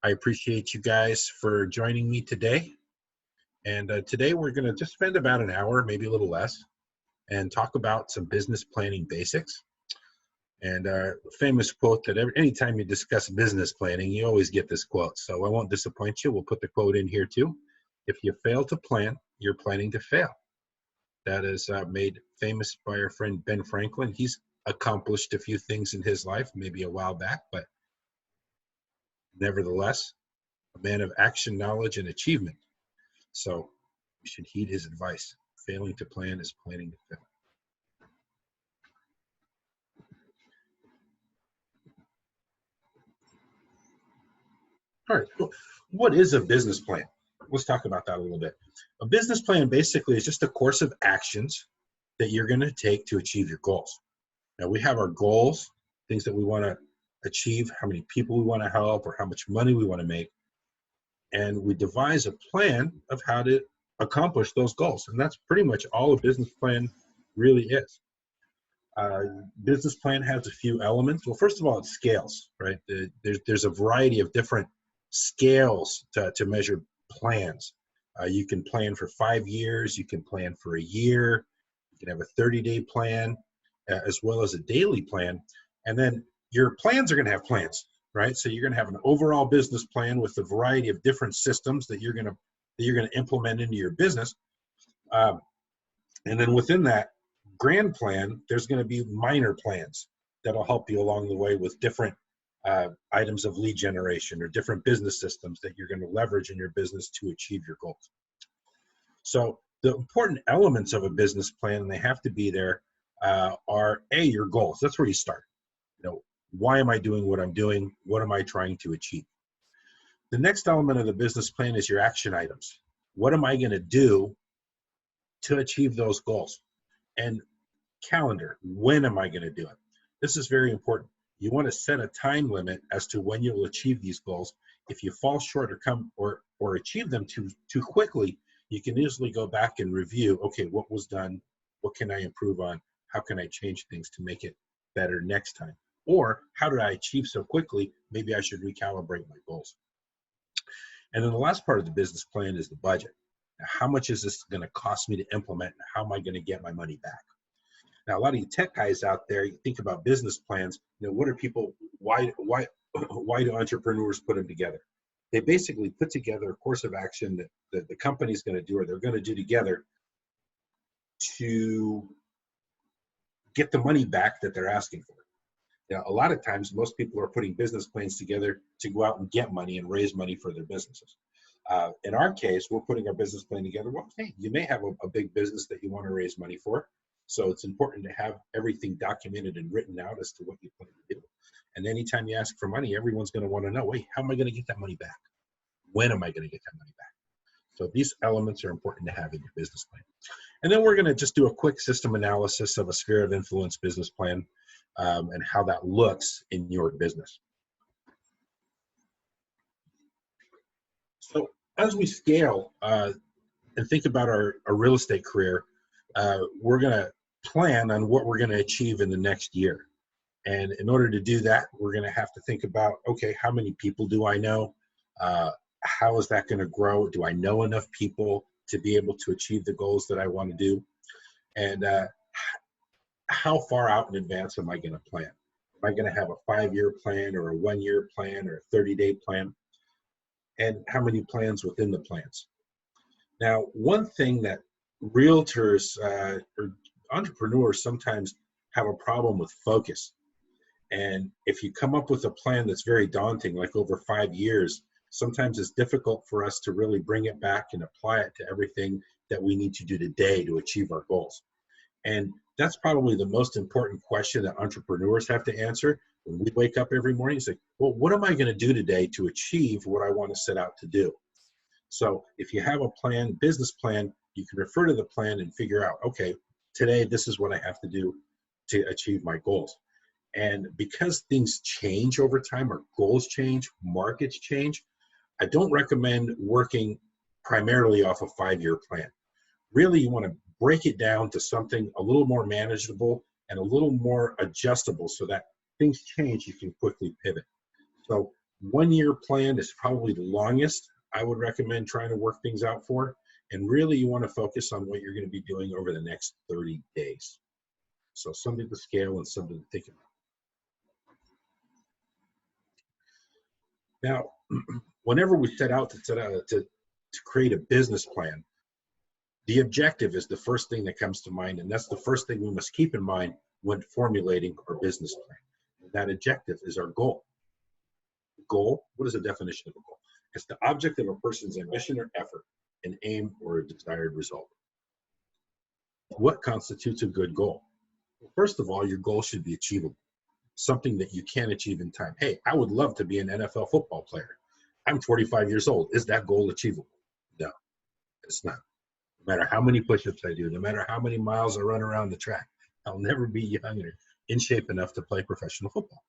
I appreciate you guys for joining me today. And today we're going to just spend about an hour, maybe a little less, and talk about some business planning basics. And a famous quote that anytime you discuss business planning, you always get this quote. So I won't disappoint you. We'll put the quote in here too. If you fail to plan, you're planning to fail. That is made famous by our friend Ben Franklin. He's accomplished a few things in his life, maybe a while back, but nevertheless, a man of action, knowledge, and achievement. So we should heed his advice. Failing to plan is planning to fail. All right, what is a business plan? Let's talk about that a little bit. A business plan basically is just a course of actions that you're going to take to achieve your goals. Now we have our goals, things that we want to achieve, how many people we want to help, or how much money we want to make. And we devise a plan of how to accomplish those goals. And that's pretty much all a business plan really is. Business plan has a few elements. Well, first of all, it scales, right? There's a variety of different scales to measure plans. You can plan for 5 years, you can plan for a year, you can have a 30-day plan, as well as a daily plan. And then your plans are going to have plans, right? So you're going to have an overall business plan with a variety of different systems that you're going to implement into your business. And then within that grand plan, there's going to be minor plans that'll help you along the way with different items of lead generation or different business systems that you're going to leverage in your business to achieve your goals. So the important elements of a business plan, and they have to be there, are your goals. That's where you start. Why am I doing what I'm doing? What am I trying to achieve? The next element of the business plan is your action items. What am I going to do to achieve those goals? And calendar, when am I going to do it? This is very important. You want to set a time limit as to when you'll achieve these goals. If you fall short or achieve them too quickly, you can easily go back and review, okay, what was done? What can I improve on? How can I change things to make it better next time? Or how did I achieve so quickly? Maybe I should recalibrate my goals. And then the last part of the business plan is the budget. Now, how much is this going to cost me to implement? And how am I going to get my money back? Now, a lot of you tech guys out there, you think about business plans. What are people? Why do entrepreneurs put them together? They basically put together a course of action that the company's going to do or they're going to do together to get the money back that they're asking for. Now, a lot of times, most people are putting business plans together to go out and get money and raise money for their businesses. In our case, we're putting our business plan together. Well, hey, you may have a big business that you want to raise money for. So it's important to have everything documented and written out as to what you plan to do. And anytime you ask for money, everyone's going to want to know, wait, how am I going to get that money back? When am I going to get that money back? So these elements are important to have in your business plan. And then we're going to just do a quick system analysis of a sphere of influence business plan and how that looks in your business. So as we scale and think about our real estate career, we're going to plan on what we're going to achieve in the next year. And in order to do that, we're going to have to think about, okay, how many people do I know? How is that going to grow? Do I know enough people to be able to achieve the goals that I want to do? And how far out in advance am I going to plan? Am I going to have a 5-year plan or a 1-year plan or a 30-day plan? And how many plans within the plans? Now, one thing that realtors or entrepreneurs sometimes have a problem with focus. And if you come up with a plan that's very daunting, like over 5 years, sometimes it's difficult for us to really bring it back and apply it to everything that we need to do today to achieve our goals. And that's probably the most important question that entrepreneurs have to answer when we wake up every morning. It's like, well, what am I going to do today to achieve what I want to set out to do? So if you have a plan, business plan, you can refer to the plan and figure out, okay, today this is what I have to do to achieve my goals. And because things change over time, our goals change, markets change, I don't recommend working primarily off a 5-year plan. Really, you want to break it down to something a little more manageable and a little more adjustable so that things change, you can quickly pivot. So 1 year plan is probably the longest I would recommend trying to work things out for. And really you want to focus on what you're going to be doing over the next 30 days. So something to scale and something to think about. Now, whenever we set out to create a business plan, the objective is the first thing that comes to mind, and that's the first thing we must keep in mind when formulating our business plan. That objective is our goal. Goal, what is the definition of a goal? It's the object of a person's ambition or effort, an aim or a desired result. What constitutes a good goal? Well, first of all, your goal should be achievable, something that you can achieve in time. Hey, I would love to be an NFL football player. I'm 45 years old. Is that goal achievable? No, it's not. No matter how many push-ups I do, no matter how many miles I run around the track, I'll never be young or in shape enough to play professional football.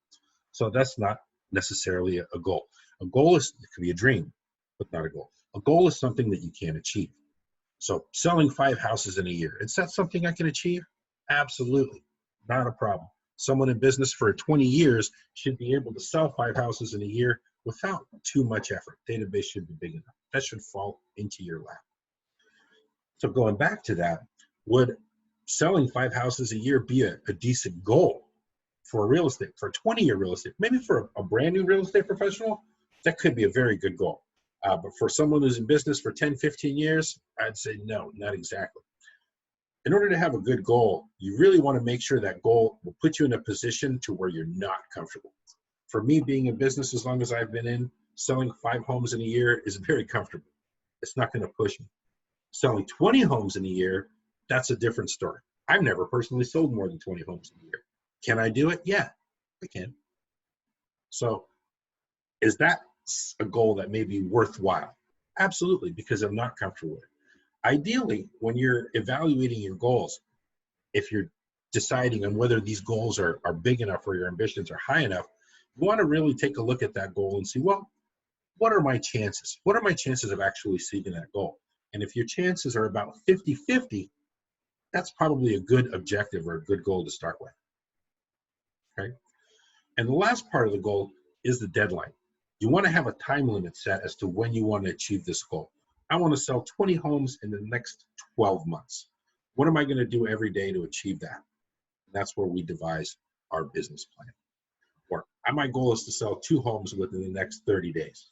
So that's not necessarily a goal. A goal is, it could be a dream, but not a goal. A goal is something that you can achieve. So selling 5 houses in a year, is that something I can achieve? Absolutely, not a problem. Someone in business for 20 years should be able to sell 5 houses in a year without too much effort. Database should be big enough. That should fall into your lap. So going back to that, would selling 5 houses a year be a decent goal for real estate, for a 20-year real estate? Maybe for a brand new real estate professional, that could be a very good goal. But for someone who's in business for 10, 15 years, I'd say no, not exactly. In order to have a good goal, you really want to make sure that goal will put you in a position to where you're not comfortable. For me, being in business as long as I've been in, selling 5 homes in a year is very comfortable. It's not going to push me. Selling 20 homes in a year, that's a different story. I've never personally sold more than 20 homes in a year. Can I do it? Yeah, I can. So is that a goal that may be worthwhile? Absolutely, because I'm not comfortable with it. Ideally, when you're evaluating your goals, if you're deciding on whether these goals are big enough or your ambitions are high enough, you want to really take a look at that goal and see, well, what are my chances? What are my chances of actually achieving that goal? And if your chances are about 50-50, that's probably a good objective or a good goal to start with. Okay? And the last part of the goal is the deadline. You want to have a time limit set as to when you want to achieve this goal. I want to sell 20 homes in the next 12 months. What am I going to do every day to achieve that? And that's where we devise our business plan. Or my goal is to sell 2 homes within the next 30 days.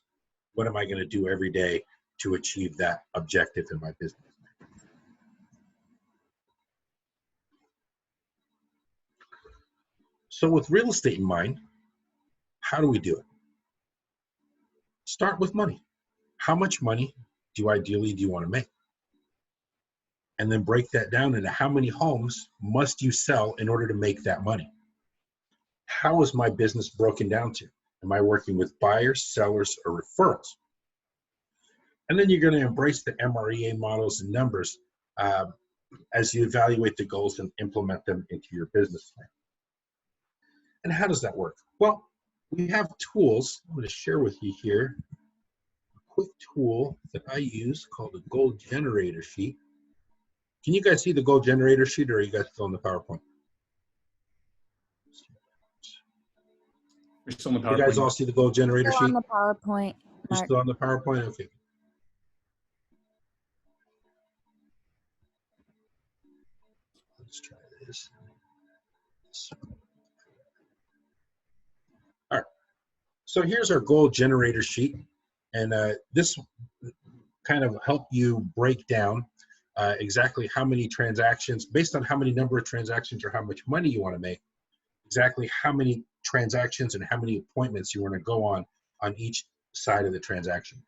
What am I going to do every day to achieve that objective in my business? So with real estate in mind, how do we do it? Start with money. How much money do you want to make? And then break that down into how many homes must you sell in order to make that money? How is my business broken down to? Am I working with buyers, sellers, or referrals? And then you're going to embrace the MREA models and numbers as you evaluate the goals and implement them into your business plan. And how does that work? Well, we have tools. I'm going to share with you here a quick tool that I use called a goal generator sheet. Can you guys see the goal generator sheet, or are you guys still on the PowerPoint? You're still on the PowerPoint. You guys all see the goal generator sheet? On the PowerPoint. You're still on the PowerPoint? Okay. Let's try this. All right. So here's our goal generator sheet. And this kind of help you break down exactly how many transactions, based on how many number of transactions or how much money you want to make, exactly how many transactions and how many appointments you want to go on each side of the transaction.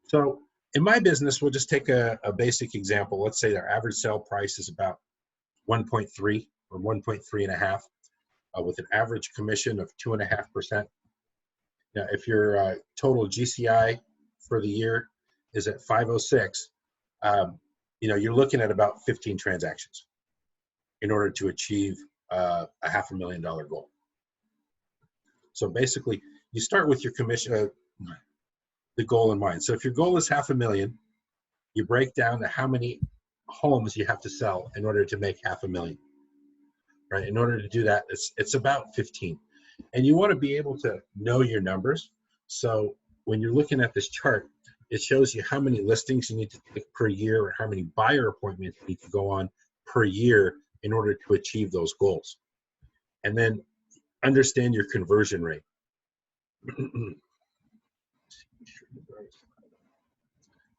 So in my business, we'll just take a basic example. Let's say our average sale price is about 1.3 or 1.3 with an average commission of 2.5%. Now, if your total GCI for the year is at 506, you're looking at about 15 transactions in order to achieve a $500,000 goal. So basically, you start with your commission, the goal in mind. So if your goal is $500,000, you break down to how many homes you have to sell in order to make $500,000. Right? In order to do that, it's about 15. And you want to be able to know your numbers. So when you're looking at this chart, it shows you how many listings you need to take per year or how many buyer appointments you need to go on per year in order to achieve those goals. And then understand your conversion rate.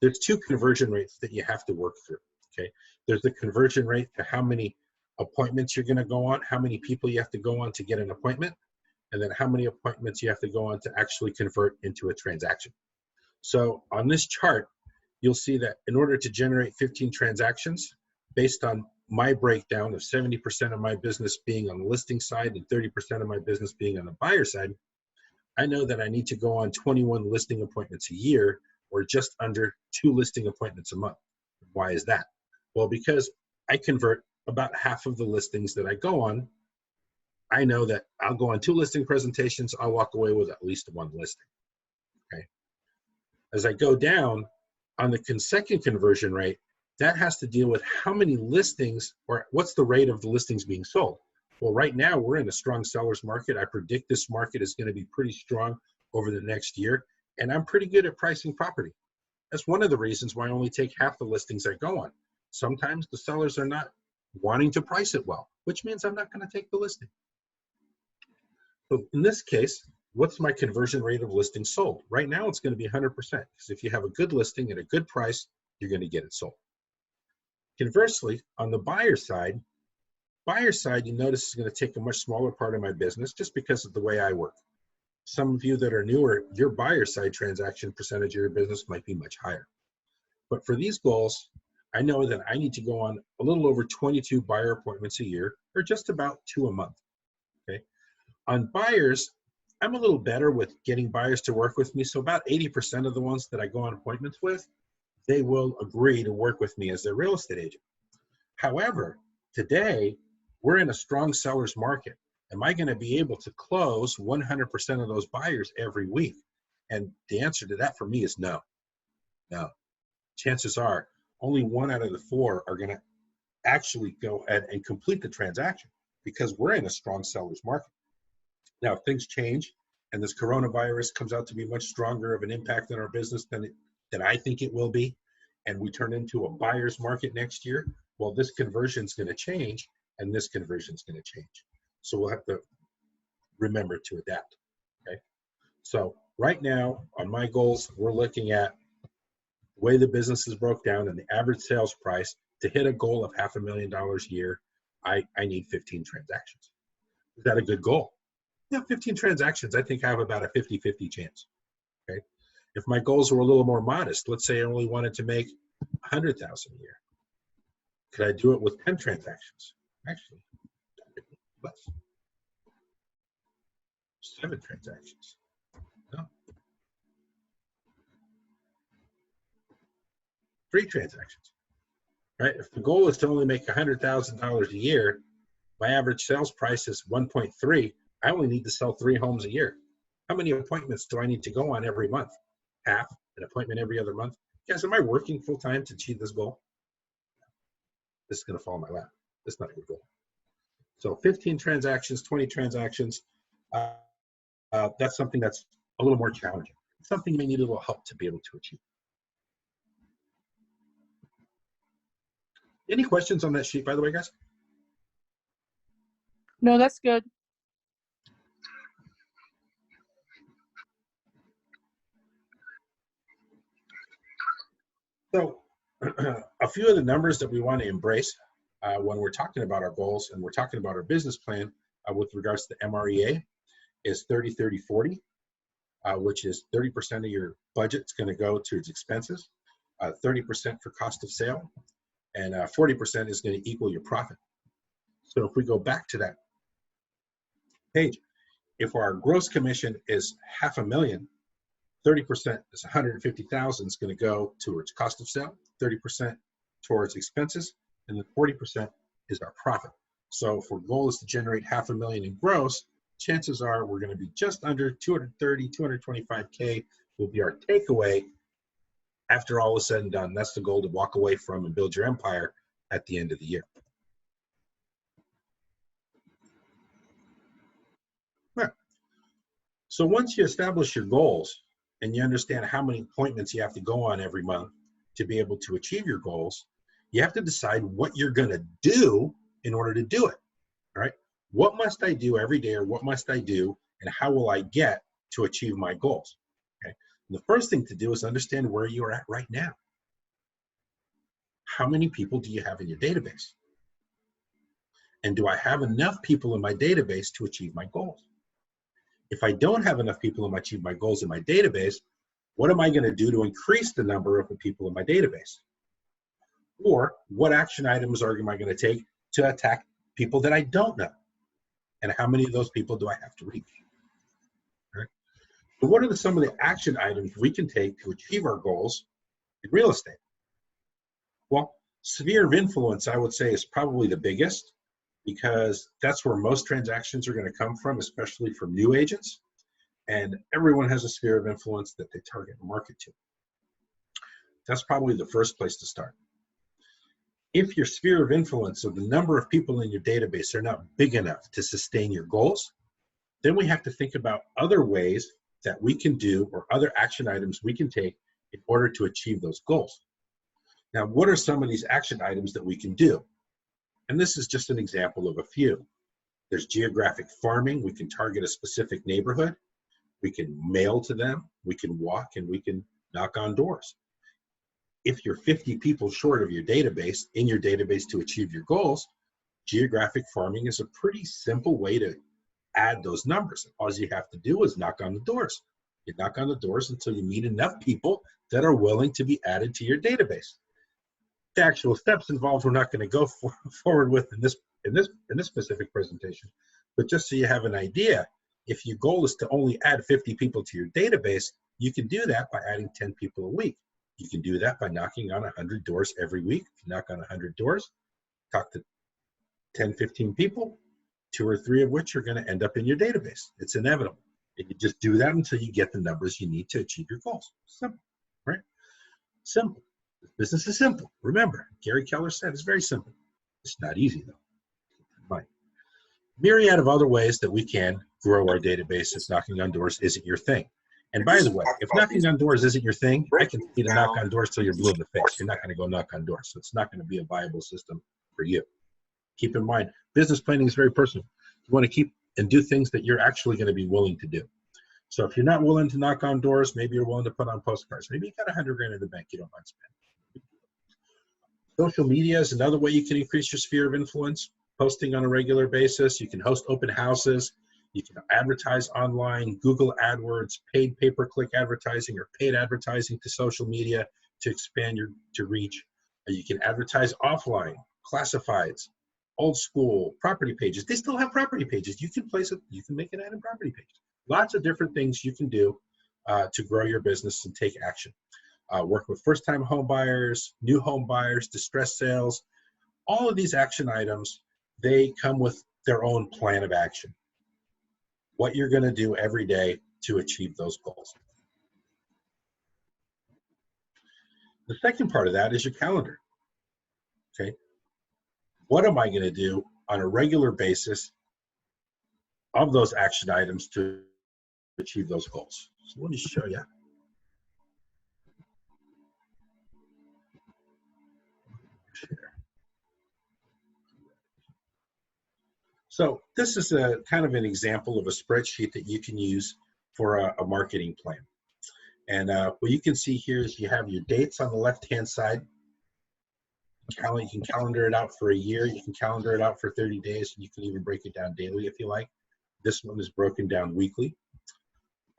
There's two conversion rates that you have to work through, okay? There's the conversion rate to how many appointments you're gonna go on, how many people you have to go on to get an appointment, and then how many appointments you have to go on to actually convert into a transaction. So on this chart, you'll see that in order to generate 15 transactions, based on my breakdown of 70% of my business being on the listing side and 30% of my business being on the buyer side, I know that I need to go on 21 listing appointments a year or just under 2 listing appointments a month. Why is that? Well, because I convert about half of the listings that I go on. I know that I'll go on 2 listing presentations, I'll walk away with at least 1 listing, okay? As I go down on the second conversion rate, that has to deal with how many listings or what's the rate of the listings being sold. Well, right now we're in a strong seller's market. I predict this market is going to be pretty strong over the next year, and I'm pretty good at pricing property. That's one of the reasons why I only take half the listings I go on. Sometimes the sellers are not wanting to price it well, which means I'm not going to take the listing. So in this case, what's my conversion rate of listings sold? Right now, it's going to be 100%, because if you have a good listing at a good price, you're going to get it sold. Conversely, on the buyer side, you notice is going to take a much smaller part of my business just because of the way I work. Some of you that are newer, your buyer side transaction percentage of your business might be much higher. But for these goals, I know that I need to go on a little over 22 buyer appointments a year, or just about 2 a month, okay? On buyers, I'm a little better with getting buyers to work with me. So about 80% of the ones that I go on appointments with, they will agree to work with me as their real estate agent. However, today, we're in a strong seller's market. Am I going to be able to close 100% of those buyers every week? And the answer to that for me is no. No. Chances are only 1 out of the 4 are going to actually go ahead and complete the transaction because we're in a strong seller's market. Now, if things change and this coronavirus comes out to be much stronger of an impact on our business than I think it will be, and we turn into a buyer's market next year, well, this conversion is going to change, and this conversion is going to change. So we'll have to remember to adapt, okay? So right now, on my goals, we're looking at the way the business is broke down and the average sales price. To hit a goal of $500,000 a year, I need 15 transactions. Is that a good goal? Yeah, 15 transactions, I think I have about a 50-50 chance, okay? If my goals were a little more modest, let's say I only wanted to make 100,000 a year, could I do it with 10 transactions? Actually, less. 7 transactions. No. 3 transactions, right? If the goal is to only make $100,000 a year, my average sales price is 1.3. I only need to sell 3 homes a year. How many appointments do I need to go on every month? Half, an appointment every other month. Guys, am I working full time to achieve this goal? This is going to fall in my lap. That's not a good goal. So 15 transactions, 20 transactions, that's something that's a little more challenging. Something you may need a little help to be able to achieve. Any questions on that sheet, by the way, guys? No, that's good. So a few of the numbers that we want to embrace when we're talking about our goals and we're talking about our business plan with regards to MREA is 30-30-40, which is 30% of your budget is going to go to its expenses, 30% for cost of sale, and 40% is going to equal your profit. So if we go back to that page, if our gross commission is $500,000, 30% is 150,000 is going to go towards cost of sale, 30% towards expenses, and then 40% is our profit. So if our goal is to generate $500,000 in gross, chances are we're going to be just under 230, 225K will be our takeaway after all is said and done. That's the goal to walk away from and build your empire at the end of the year. Yeah. So once you establish your goals and you understand how many appointments you have to go on every month to be able to achieve your goals, you have to decide what you're going to do in order to do it. All right. What must I do every day, or what must I do, and how will I get to achieve my goals? Okay. And the first thing to do is understand where you are at right now. How many people do you have in your database? And do I have enough people in my database to achieve my goals? If I don't have enough people to achieve my goals in my database, what am I going to do to increase the number of the people in my database? Or what action items am I going to take to attack people that I don't know? And how many of those people do I have to reach? Right? So what are some of the action items we can take to achieve our goals in real estate? Well, sphere of influence, I would say, is probably the biggest, because that's where most transactions are going to come from, especially from new agents. And everyone has a sphere of influence that they target and market to. That's probably the first place to start. If your sphere of influence, so the number of people in your database, are not big enough to sustain your goals, then we have to think about other ways that we can do, or other action items we can take in order to achieve those goals. Now, what are some of these action items that we can do? And this is just an example of a few. There's geographic farming. We can target a specific neighborhood. We can mail to them. We can walk, and we can knock on doors. If you're 50 people short of your database, in your database, to achieve your goals, geographic farming is a pretty simple way to add those numbers. All you have to do is knock on the doors. You knock on the doors until you meet enough people that are willing to be added to your database. The actual steps involved, we're not going to go forward with in this specific presentation, but just so you have an idea, if your goal is to only add 50 people to your database, you can do that by adding 10 people a week. You can do that by knocking on 100 doors every week. If you knock on 100 doors, talk to 10, 15 people, 2 or 3 of which are going to end up in your database. It's inevitable. And you just do that until you get the numbers you need to achieve your goals. Simple, right? Simple. Business is simple. Remember, Gary Keller said it's very simple. It's not easy, though. Myriad of other ways that we can grow our database if knocking on doors isn't your thing. And by the way, if knocking on doors isn't your thing, I can see to knock on doors till you're blue in the face. You're not going to go knock on doors. So it's not going to be a viable system for you. Keep in mind, business planning is very personal. You want to keep and do things that you're actually going to be willing to do. So if you're not willing to knock on doors, maybe you're willing to put on postcards. Maybe you got 100 grand in the bank you don't mind spending. Social media is another way you can increase your sphere of influence. Posting on a regular basis. You can host open houses. You can advertise online, Google AdWords, paid pay-per-click advertising, or paid advertising to social media to expand your reach. You can advertise offline, classifieds, old school, property pages. They still have property pages. You can place it. You can make an ad in property pages. Lots of different things you can do to grow your business and take action. Work with first-time home buyers, new home buyers, distressed sales. All of these action items, they come with their own plan of action. What you're going to do every day to achieve those goals. The second part of that is your calendar. Okay. What am I going to do on a regular basis of those action items to achieve those goals? So let me show you. So this is a kind of an example of a spreadsheet that you can use for a marketing plan. And what you can see here is you have your dates on the left-hand side. You can calendar it out for a year. You can calendar it out for 30 days. And you can even break it down daily if you like. This one is broken down weekly.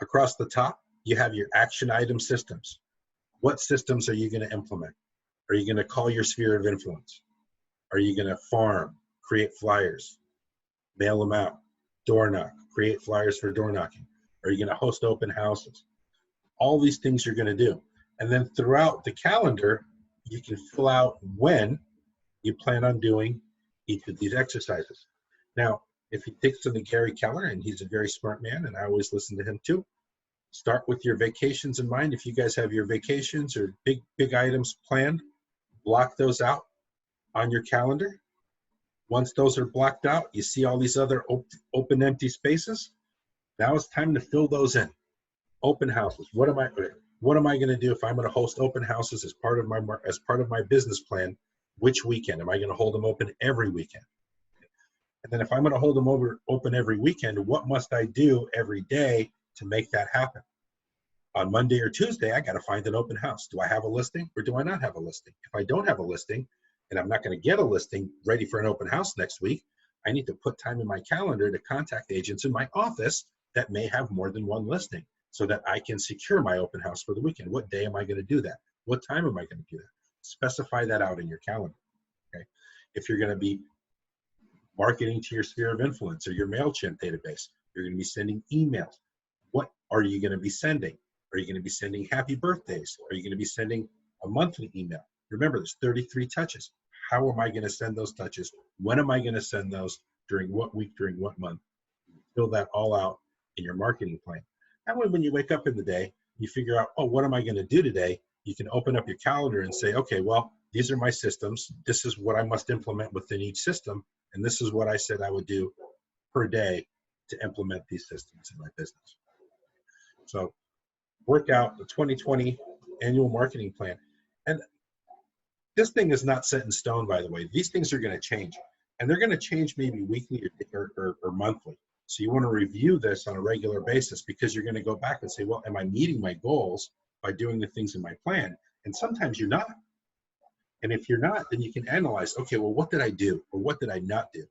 Across the top, you have your action item systems. What systems are you going to implement? Are you going to call your sphere of influence? Are you going to farm, create flyers, mail them out, door knock, create flyers for door knocking? Are you going to host open houses? All these things you're going to do. And then throughout the calendar, you can fill out when you plan on doing each of these exercises. Now, if you take some of Gary Keller, and he's a very smart man, and I always listen to him too, start with your vacations in mind. If you guys have your vacations or big items planned, block those out on your calendar. Once those are blocked out, you see all these other open empty spaces. Now it's time to fill those in. Open houses. What am I going to do if I'm going to host open houses as part of my business plan? Which weekend? Am I going to hold them open every weekend? And then if I'm going to hold them open every weekend, what must I do every day to make that happen? On Monday or Tuesday, I got to find an open house. Do I have a listing or do I not have a listing? If I don't have a listing and I'm not going to get a listing ready for an open house next week, I need to put time in my calendar to contact agents in my office that may have more than one listing so that I can secure my open house for the weekend. What day am I going to do that? What time am I going to do that? Specify that out in your calendar. Okay. If you're going to be marketing to your sphere of influence or your MailChimp database, you're going to be sending emails. What are you going to be sending? Are you going to be sending happy birthdays? Are you going to be sending a monthly email? Remember, there's 33 touches. How am I going to send those touches? When am I going to send those? During what week? During what month? Fill that all out in your marketing plan. That way, when you wake up in the day, you figure out, oh, what am I going to do today? You can open up your calendar and say, okay, well, these are my systems. This is what I must implement within each system. And this is what I said I would do per day to implement these systems in my business. So work out the 2020 annual marketing plan. And this thing is not set in stone, by the way. These things are going to change. And they're going to change maybe weekly or monthly. So you want to review this on a regular basis because you're going to go back and say, well, am I meeting my goals by doing the things in my plan? And sometimes you're not. And if you're not, then you can analyze, okay, well, what did I do or what did I not do?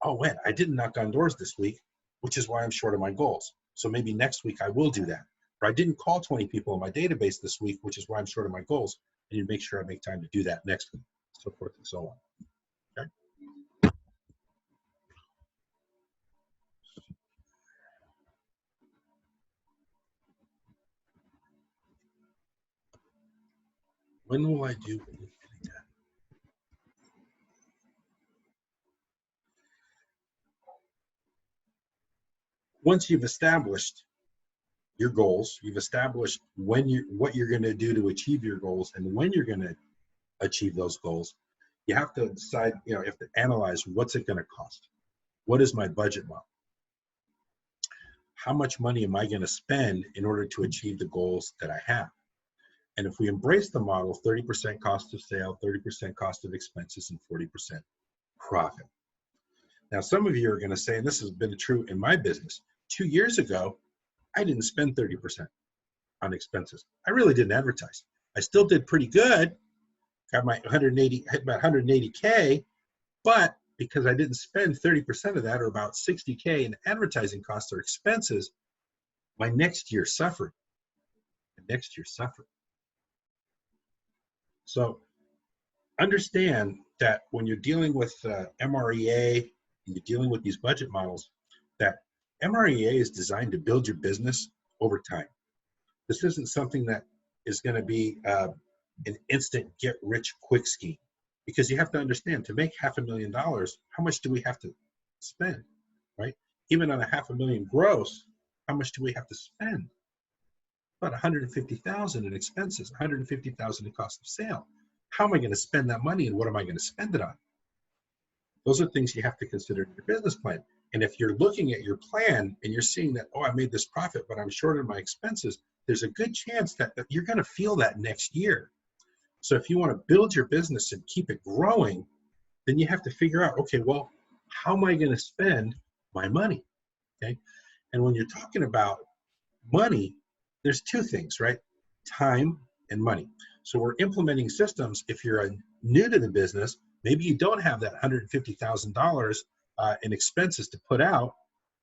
Oh, man, I didn't knock on doors this week, which is why I'm short of my goals. So maybe next week I will do that. Or I didn't call 20 people in my database this week, which is why I'm short of my goals. And you make sure I make time to do that next week, so forth and so on. Okay. When will I do that? Once you've established your goals, you've established what you're going to do to achieve your goals and when you're going to achieve those goals, you have to decide, you have to analyze what's it going to cost. What is my budget model? How much money am I going to spend in order to achieve the goals that I have? And if we embrace the model, 30% cost of sale, 30% cost of expenses, and 40% profit. Now, some of you are going to say, and this has been true in my business, 2 years ago, I didn't spend 30% on expenses. I really didn't advertise. I still did pretty good, got my hit about 180K, but because I didn't spend 30% of that, or about 60K in advertising costs or expenses, my next year suffered. So understand that when you're dealing with MREA, and you're dealing with these budget models, that MREA is designed to build your business over time. This isn't something that is going to be an instant get-rich-quick scheme, because you have to understand, to make $500,000, how much do we have to spend, right? Even on a $500,000 gross, how much do we have to spend? About $150,000 in expenses, $150,000 in cost of sale. How am I going to spend that money, and what am I going to spend it on? Those are things you have to consider in your business plan. And if you're looking at your plan and you're seeing that, oh, I made this profit, but I'm short on my expenses, there's a good chance that you're going to feel that next year. So if you want to build your business and keep it growing, then you have to figure out, okay, well, how am I going to spend my money? Okay. And when you're talking about money, there's two things, right? Time and money. So we're implementing systems. If you're new to the business, maybe you don't have that $150,000 in expenses to put out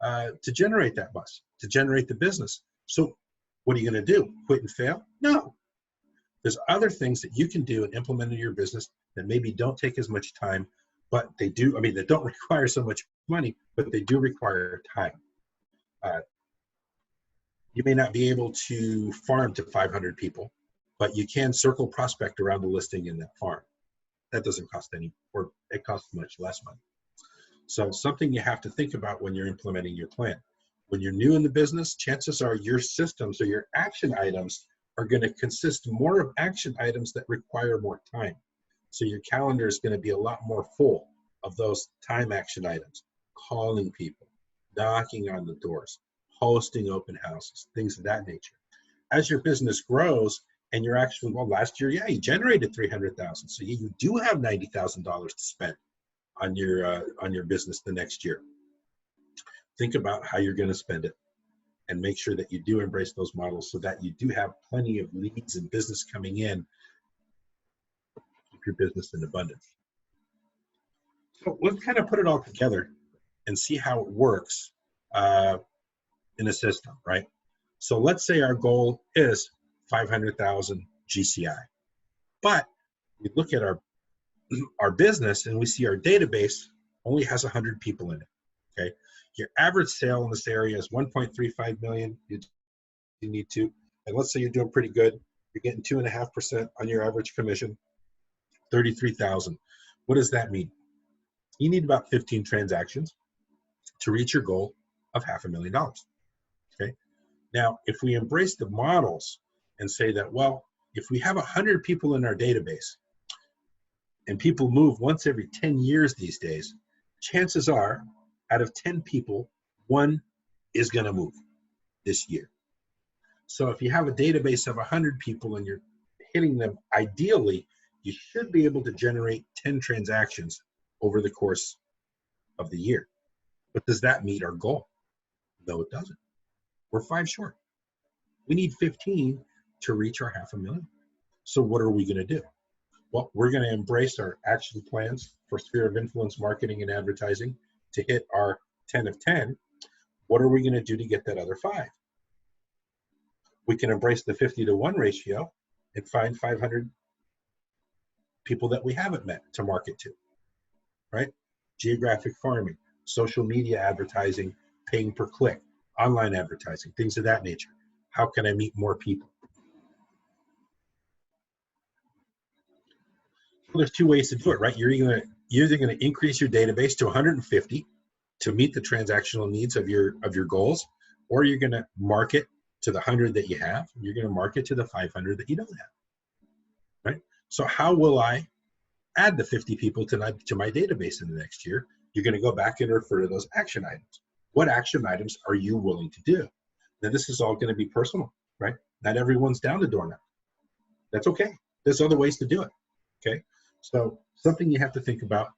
to generate that bus, to generate the business. So what are you going to do? Quit and fail? No. There's other things that you can do and implement in your business that maybe don't take as much time, but they do, they don't require so much money, but they do require time. You may not be able to farm to 500 people, but you can circle prospect around the listing in that farm. That doesn't cost any, or it costs much less money. So something you have to think about when you're implementing your plan. When you're new in the business, chances are your systems or your action items are going to consist more of action items that require more time. So your calendar is going to be a lot more full of those time action items: calling people, knocking on the doors, hosting open houses, things of that nature. As your business grows, and you're actually, well, last year, yeah, you generated 300,000, so you do have $90,000 to spend on your business the next year. Think about how you're going to spend it, and make sure that you do embrace those models so that you do have plenty of leads and business coming in. Keep your business in abundance. So let's kind of put it all together and see how it works in a system, right? So let's say our goal is 500,000 GCI, but we look at our business and we see our database only has 100 people in it. Okay, your average sale in this area is 1.35 million. You need to, and let's say you're doing pretty good. You're getting 2.5% on your average commission, 33,000. What does that mean? You need about 15 transactions to reach your goal of $500,000. Okay. Now, if we embrace the models and say that, well, if we have 100 people in our database and people move once every 10 years these days, chances are out of 10 people, one is going to move this year. So if you have a database of 100 people and you're hitting them ideally, you should be able to generate 10 transactions over the course of the year. But does that meet our goal? No, it doesn't. We're 5 short. We need 15 to reach our $500,000. So what are we going to do? Well, we're going to embrace our action plans for sphere of influence marketing and advertising to hit our 10 of 10. What are we going to do to get that other 5? We can embrace the 50-to-1 ratio and find 500 people that we haven't met to market to, right? Geographic farming, social media advertising, paying per click, online advertising, things of that nature. How can I meet more people? Well, there's 2 ways to do it, right? You're either going to increase your database to 150 to meet the transactional needs of your goals, or you're going to market to the 100 that you have. You're going to market to the 500 that you don't have, right? So how will I add the 50 people to my database in the next year? You're going to go back and refer to those action items. What action items are you willing to do? Now, this is all going to be personal, right? Not everyone's down the doorknob. That's okay. There's other ways to do it, okay? So something you have to think about,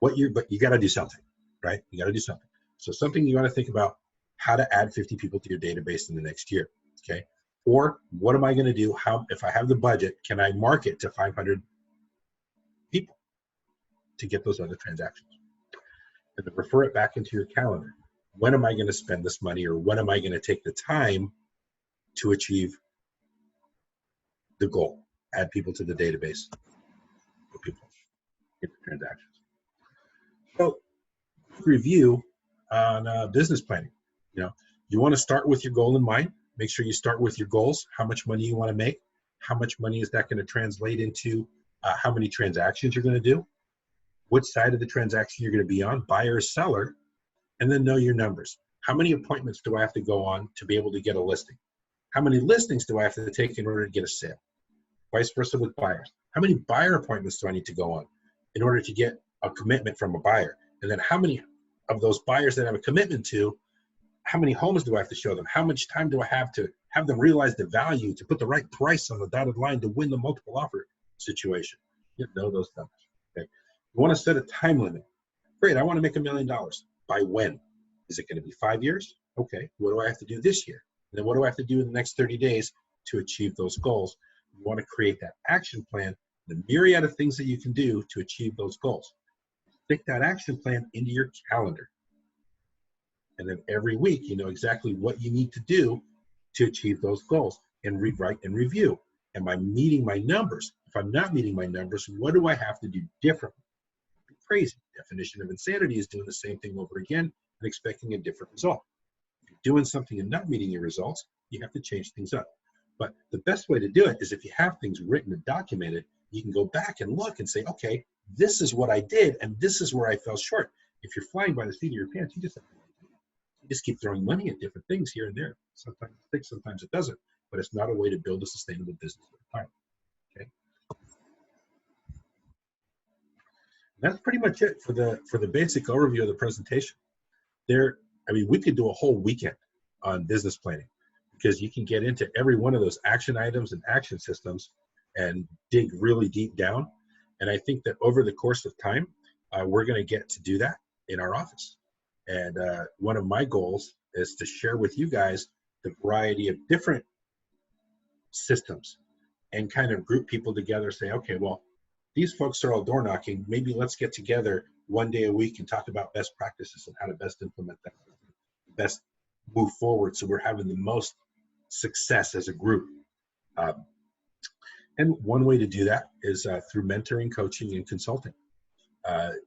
but you got to do something, right? You got to do something. So something you got to think about, how to add 50 people to your database in the next year, okay? Or what am I going to do? How, if I have the budget, can I market to 500 people to get those other transactions? And then refer it back into your calendar. When am I going to spend this money, or when am I going to take the time to achieve the goal? Add people to the database. People get the transactions. So, review on business planning. You want to start with your goal in mind. Make sure you start with your goals. How much money you want to make? How much money is that going to translate into? How many transactions you're going to do? Which side of the transaction you're going to be on, buyer or seller? And then know your numbers. How many appointments do I have to go on to be able to get a listing? How many listings do I have to take in order to get a sale? Vice versa with buyers. How many buyer appointments do I need to go on in order to get a commitment from a buyer? And then how many of those buyers that I have a commitment to, how many homes do I have to show them? How much time do I have to have them realize the value, to put the right price on the dotted line to win the multiple offer situation? You know those numbers. Okay. You want to set a time limit. Great, I want to make $1 million. By when? Is it going to be 5 years? Okay, what do I have to do this year? And then what do I have to do in the next 30 days to achieve those goals? You want to create that action plan, the myriad of things that you can do to achieve those goals. Stick that action plan into your calendar. And then every week, you know exactly what you need to do to achieve those goals, and rewrite and review. Am I meeting my numbers? If I'm not meeting my numbers, what do I have to do differently? Crazy. Definition of insanity is doing the same thing over again and expecting a different result. If you're doing something and not meeting your results, you have to change things up. But the best way to do it is if you have things written and documented, you can go back and look and say, okay, this is what I did and this is where I fell short. If you're flying by the seat of your pants, you just keep throwing money at different things here and there. Sometimes it sticks, sometimes it doesn't. But it's not a way to build a sustainable business over time. Okay. That's pretty much it for the basic overview of the presentation. We could do a whole weekend on business planning, because you can get into every one of those action items and action systems and dig really deep down. And I think that over the course of time, we're going to get to do that in our office. And one of my goals is to share with you guys the variety of different systems and kind of group people together, say, okay, well, these folks are all door knocking. Maybe let's get together one day a week and talk about best practices and how to best implement that, best move forward, so we're having the most success as a group. And one way to do that is through mentoring, coaching, and consulting.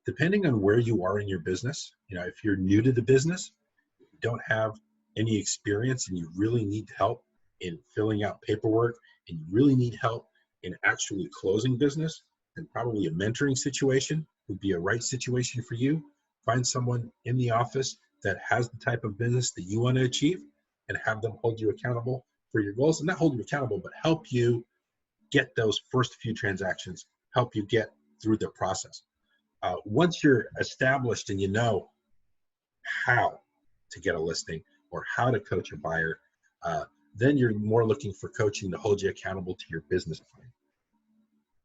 Depending on where you are in your business, if you're new to the business, you don't have any experience, and you really need help in filling out paperwork, and you really need help in actually closing business, then probably a mentoring situation would be a right situation for you. Find someone in the office that has the type of business that you want to achieve, and have them hold you accountable for your goals. And not hold you accountable, but help you get those first few transactions, help you get through the process. Once you're established and you know how to get a listing or how to coach a buyer, then you're more looking for coaching to hold you accountable to your business plan.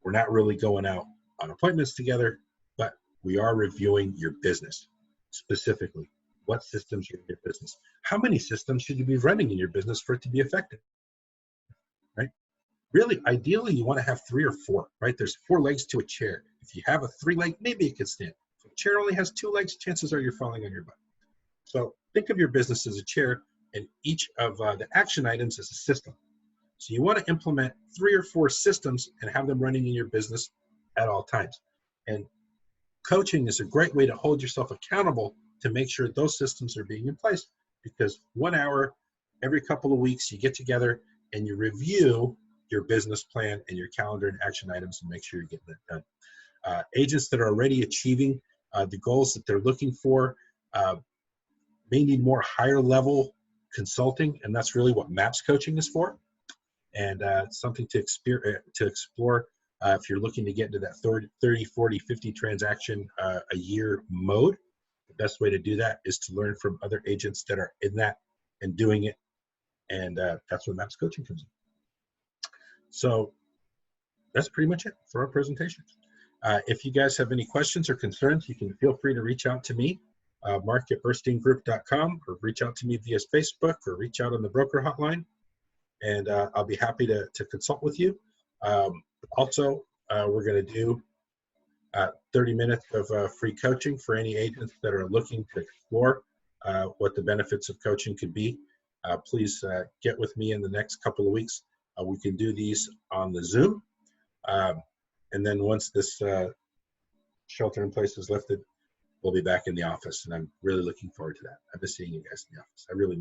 We're not really going out on appointments together, but we are reviewing your business. Specifically, what systems are in your business? How many systems should you be running in your business for it to be effective? Right? Really, ideally, you want to have 3 or 4, right? There's 4 legs to a chair. If you have a 3-leg, maybe it could stand. If a chair only has 2 legs, chances are you're falling on your butt. So think of your business as a chair, and each of the action items as a system. So you want to implement 3 or 4 systems and have them running in your business at all times. And coaching is a great way to hold yourself accountable to make sure those systems are being in place, because 1 hour every couple of weeks you get together and you review your business plan and your calendar and action items and make sure you're getting it done. Agents that are already achieving the goals that they're looking for may need more higher level consulting, and that's really what MAPS coaching is for. And something to explore if you're looking to get into that 30, 40, 50 transaction a year mode. The best way to do that is to learn from other agents that are in that and doing it. And that's where MAPS coaching comes in. So that's pretty much it for our presentation. If you guys have any questions or concerns, you can feel free to reach out to me, mark@bursteingroup.com, or reach out to me via Facebook, or reach out on the broker hotline, and I'll be happy to consult with you. Also, we're going to do 30 minutes of free coaching for any agents that are looking to explore what the benefits of coaching could be. Please get with me in the next couple of weeks. We can do these on the Zoom. And then once this shelter in place is lifted, we'll be back in the office. And I'm really looking forward to that. I've been seeing you guys in the office. I really